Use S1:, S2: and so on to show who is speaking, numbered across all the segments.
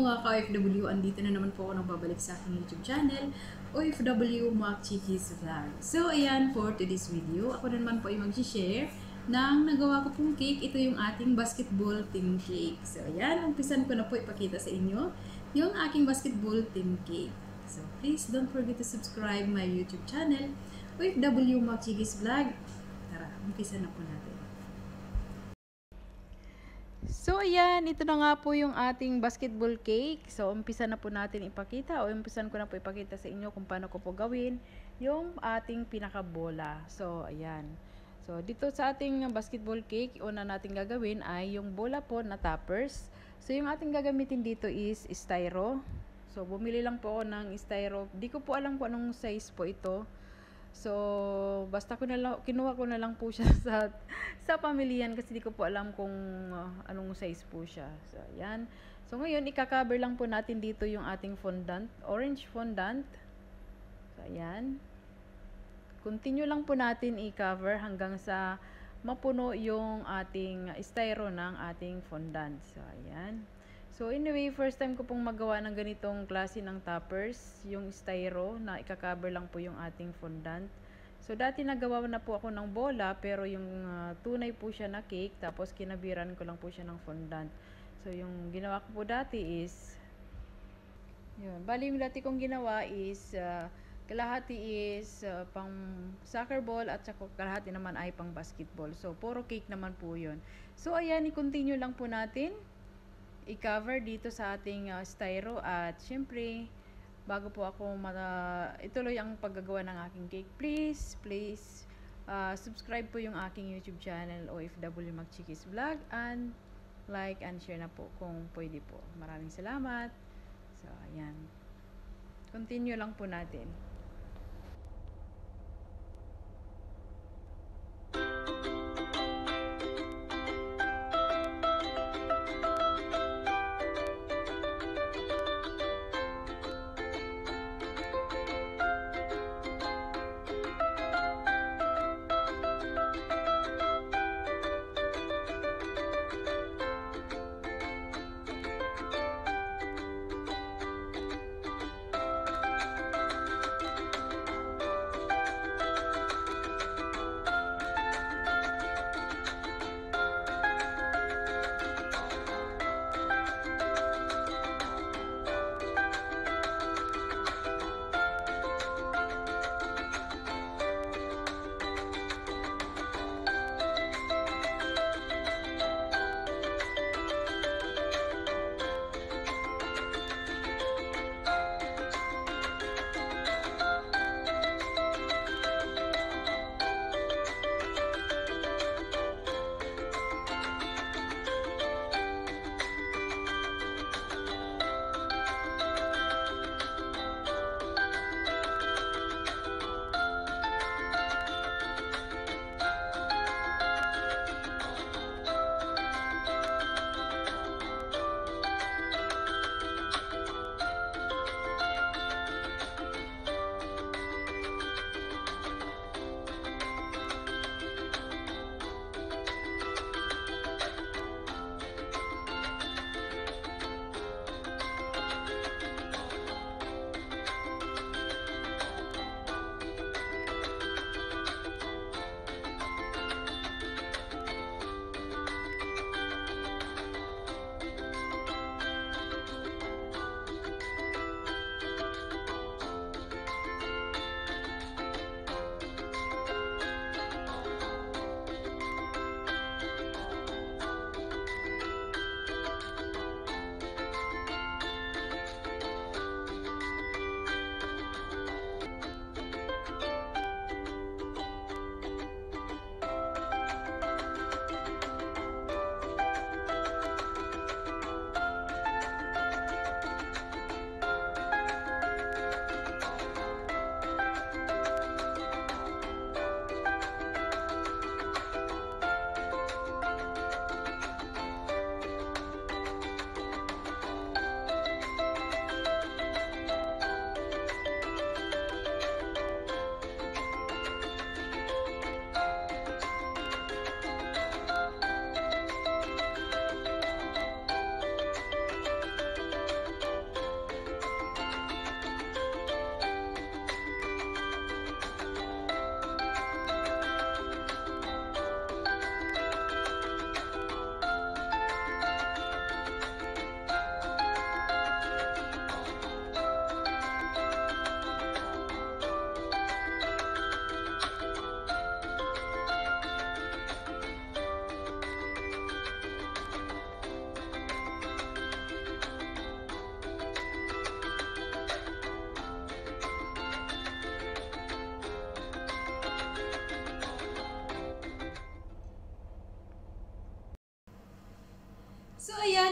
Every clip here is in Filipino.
S1: mga ka-OFW, andito na naman po ako nang babalik sa aking YouTube channel, OFW Mac Chickies Vlog. So ayan, for today's video, ako na naman po ay mag-share ng nagawa ko pong cake. Ito yung ating basketball team cake. So ayan, umpisan ko na po ipakita sa inyo yung aking basketball team cake. So please don't forget to subscribe my YouTube channel, OFW Mac Chickies Vlog. Tara, umpisan na po natin. So, ayan, ito na nga po yung ating basketball cake. So, umpisa na po natin ipakita o umpisan ko na po ipakita sa inyo kung paano ko po gawin yung ating pinakabola. So, ayan. So, dito sa ating basketball cake, una natin gagawin ay yung bola po na toppers. So, yung ating gagamitin dito is styro. So, bumili lang po ako ng styro. Di ko po alam kung anong size po ito. So, basta kinuha ko na lang po siya sa pamilihan kasi di ko po alam kung anong size po siya. So, ayan. So, ngayon, ika-cover lang po natin dito yung ating fondant, orange fondant. So, ayan. Continue lang po natin i-cover hanggang sa mapuno yung ating styro ng ating fondant. So, ayan. So, anyway, first time ko pong magawa ng ganitong klase ng toppers, yung styro na ika-cover lang po yung ating fondant. So, dati nagawa na po ako ng bola, pero yung tunay po siya na cake, tapos kinabiran ko lang po siya ng fondant. So, yung ginawa ko po dati is, yun. Bali, yung dati kong ginawa is, kalahati is pang soccer ball at saka kalahati naman ay pang basketball. So, puro cake naman po yun. So, ayan, i-continue lang po natin i-cover dito sa ating styro at syempre bago po ako ituloy ang paggagawa ng aking cake, please subscribe po yung aking YouTube channel OFW Mac Chickies Vlog and like and share na po kung pwede po. Maraming salamat. So ayan, continue lang po natin.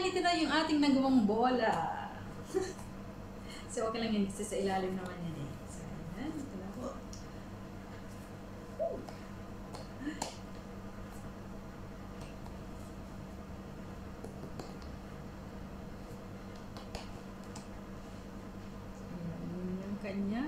S1: ayan, ito na yung ating nagawang bola. So, okay lang yun. Kasi sa ilalim naman yan eh. So, ayan. Ito na po. Ayan yung kanya.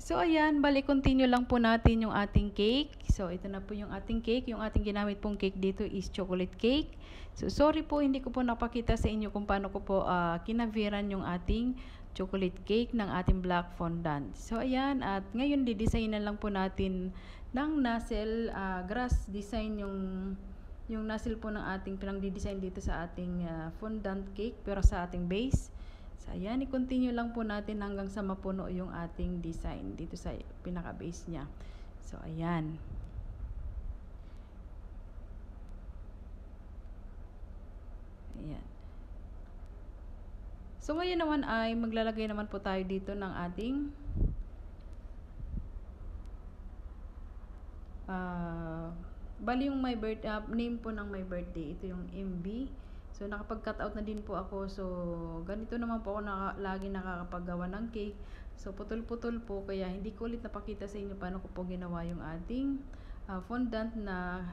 S1: So, ayan, bali, continue lang po natin yung ating cake. So, ito na po yung ating cake. Yung ating ginamit pong cake dito is chocolate cake. So, sorry po, hindi ko po napakita sa inyo kung paano ko po kinaviran yung ating chocolate cake ng ating black fondant. So, ayan, at ngayon, didesignan lang po natin ng nozzle, grass design yung nozzle po ng ating pinang-design dito sa ating fondant cake, pero sa ating base. So, ayan, i-continue lang po natin hanggang sa mapuno yung ating design dito sa pinaka-base niya. So, ayan. Ayan. So, ngayon naman ay maglalagay naman po tayo dito ng ating bali yung name po ng my birthday. Ito yung MB. So, nakapag-cut out na din po ako. So, ganito naman po ako lagi nakakapaggawa ng cake. So, putol-putol po. Kaya, hindi ko ulit napakita sa inyo paano ko po ginawa yung ating fondant na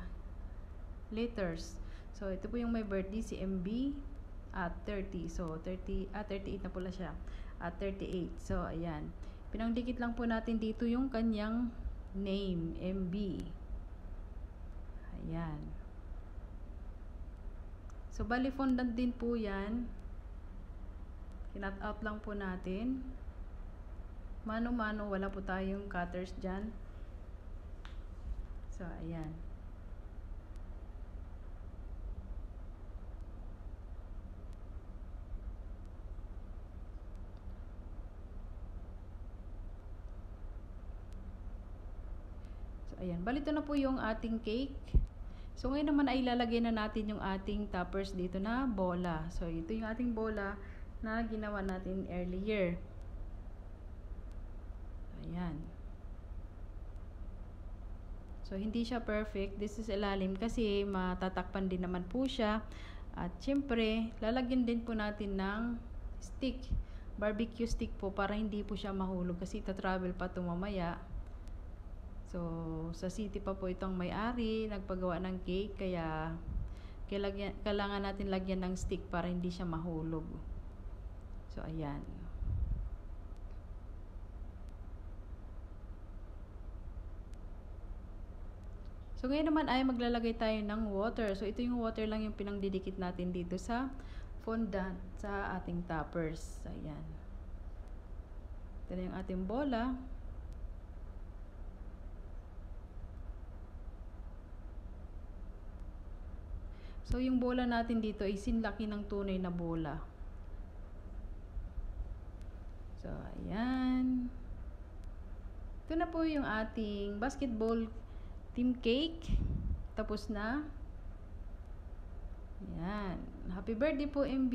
S1: letters. So, ito po yung my birthday, si MB at 30. So, 38 na pala siya. At 38. So, ayan. Pinangdikit lang po natin dito yung kanyang name, MB. Ayan. So, bali fondant din po yan. Kinat out lang po natin. Mano-mano, wala po tayong cutters dyan. So, ayan. So, ayan. Bali, ito na po yung ating cake. So, ngayon naman ay ilalagay na natin yung ating toppers dito na bola. So, ito yung ating bola na ginawa natin earlier. Ayan. So, hindi siya perfect. This is ilalim kasi matatakpan din naman po siya. At syempre, lalagyan din po natin ng stick. Barbecue stick po para hindi po siya mahulog kasi ita-travel pa ito mamaya. So, sa city pa po itong may-ari, nagpagawa ng cake, kaya kailangan natin lagyan ng stick para hindi siya mahulog. So, ayan. So, ngayon naman ay maglalagay tayo ng water. So, ito yung water lang yung pinangdidikit natin dito sa fondant, sa ating toppers. Ayan. Ito na yung ating bola. So, yung bola natin dito ay sinlaki ng tunay na bola. So, ayan. Ito na po yung ating basketball team cake. Tapos na. Ayan. Happy birthday po, MB.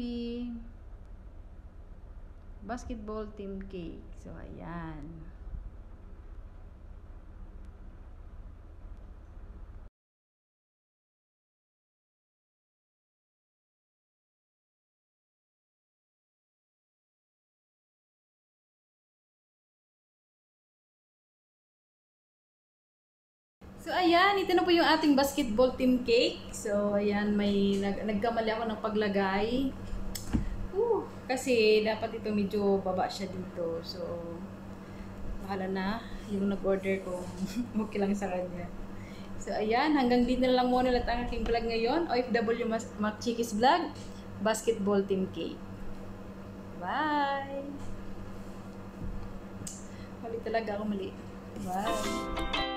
S1: Basketball team cake. So, ayan. So, ayan, ito na po yung ating basketball team cake. So, ayan, may nagkamali ako ng paglagay. Kasi dapat ito medyo baba siya dito. So, bahala na yung nag-order ko. Okay lang sa kanya. So, ayan, hanggang dito na lang muna ulit ang aking vlog ngayon. OFW Mac Chickies Vlog, basketball team cake. Bye! Mali talaga ako, mali. Bye!